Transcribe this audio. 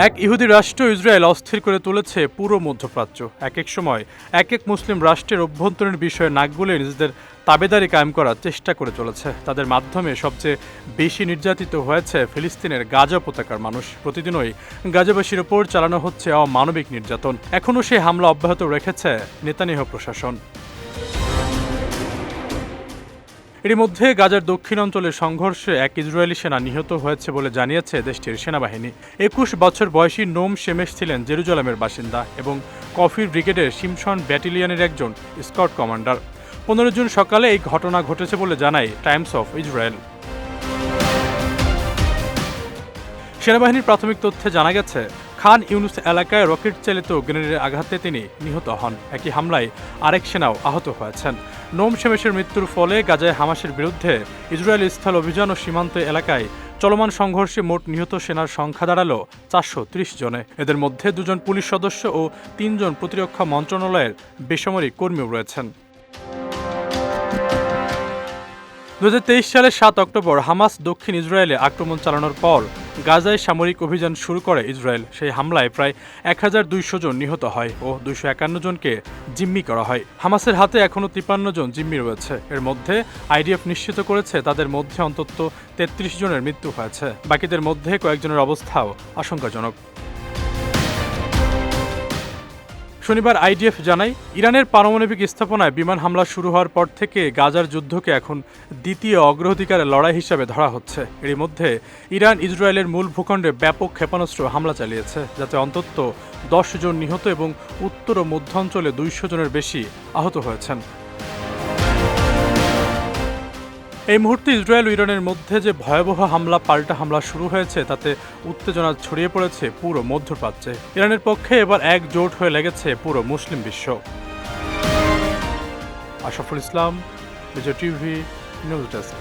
এক ইহুদি রাষ্ট্র ইসরায়েল অস্থির করে তুলেছে পুরো মধ্যপ্রাচ্য। এক এক সময় এক এক মুসলিম রাষ্ট্রের অভ্যন্তরীণ বিষয়ে নাক গলিয়ে নিজেদের তাবেদারি কায়েম করার চেষ্টা করে চলেছে। তাদের মাধ্যমে সবচেয়ে বেশি নির্যাতিত হয়েছে ফিলিস্তিনের গাজা উপত্যকার মানুষ। প্রতিদিনই গাজাবাসীর ওপর চালানো হচ্ছে অমানবিক নির্যাতন। এখনও সেই হামলা অব্যাহত রেখেছে নেতানিয়াহু প্রশাসন। এর মধ্যে গাজার দক্ষিণাঞ্চলের সংঘর্ষে এক ইসরায়েলি সেনা নিহত হয়েছে বলে জানিয়েছে দেশটির সেনাবাহিনী। ২১ বছর বয়সী নোম শেমেশ ছিলেন জেরুজালেমের বাসিন্দা এবং কফির ব্রিগেডের সিমসন ব্যাটালিয়নের একজন স্কট কমান্ডার। ১৫ জুন সকালে এই ঘটনা ঘটেছে বলে জানায় টাইমস অফ ইসরায়েল। সেনাবাহিনীর প্রাথমিক তথ্যে জানা গেছে, খান ইউনুস এলাকায় রকেট চালিত গ্রেনেডের আঘাতে তিনি নিহত হন। একই হামলায় আরেক সেনাও আহত হয়েছেন। নোম শেমেশের মৃত্যুর ফলে গাজায় হামাসের বিরুদ্ধে ইসরায়েলি স্থল অভিযান ও সীমান্ত এলাকায় চলমান সংঘর্ষে মোট নিহত সেনার সংখ্যা দাঁড়ালো ৪৩০ জনে। এদের মধ্যে ২ জন পুলিশ সদস্য ও ৩ জন প্রতিরক্ষা মন্ত্রণালয়ের বেসামরিক কর্মীও রয়েছেন। ২০২৩ সালের ৭ অক্টোবর হামাস দক্ষিণ ইসরায়েলে আক্রমণ চালানোর পর গাজায় সামরিক অভিযান শুরু করে ইসরায়েল। সেই হামলায় প্রায় ১২০০ জন নিহত হয় ও ২৫১ জনকে জিম্মি করা হয়। হামাসের হাতে এখনও ৫৩ জন জিম্মি রয়েছে। এর মধ্যে আইডিএফ নিশ্চিত করেছে তাদের মধ্যে অন্তত ৩৩ জনের মৃত্যু হয়েছে। বাকিদের মধ্যে কয়েকজনের অবস্থাও আশঙ্কাজনক। শনিবার আইডিএফ জানায়, ইরানের পারমাণবিক স্থাপনায় বিমান হামলা শুরু হওয়ার পর থেকে গাজার যুদ্ধকে এখন দ্বিতীয় অগ্রাধিকারের লড়াই হিসাবে ধরা হচ্ছে। এরই মধ্যে ইরান ইসরায়েলের মূল ভূখণ্ডে ব্যাপক ক্ষেপণাস্ত্র হামলা চালিয়েছে, যাতে অন্তত ১০ জন নিহত এবং উত্তর ও মধ্যাঞ্চলে ২০০ জনের বেশি আহত হয়েছেন। এই মুহূর্তে ইসরায়েল ও ইরানের মধ্যে যে ভয়াবহ পাল্টা হামলা শুরু হয়েছে, তাতে উত্তেজনা ছড়িয়ে পড়েছে পুরো মধ্যপ্রাচ্যে। ইরানের পক্ষে এবার একজোট হয়ে লেগেছে পুরো মুসলিম বিশ্ব। আশরাফুল ইসলাম, বিজয় টিভি, নিউজ ডেস্ক।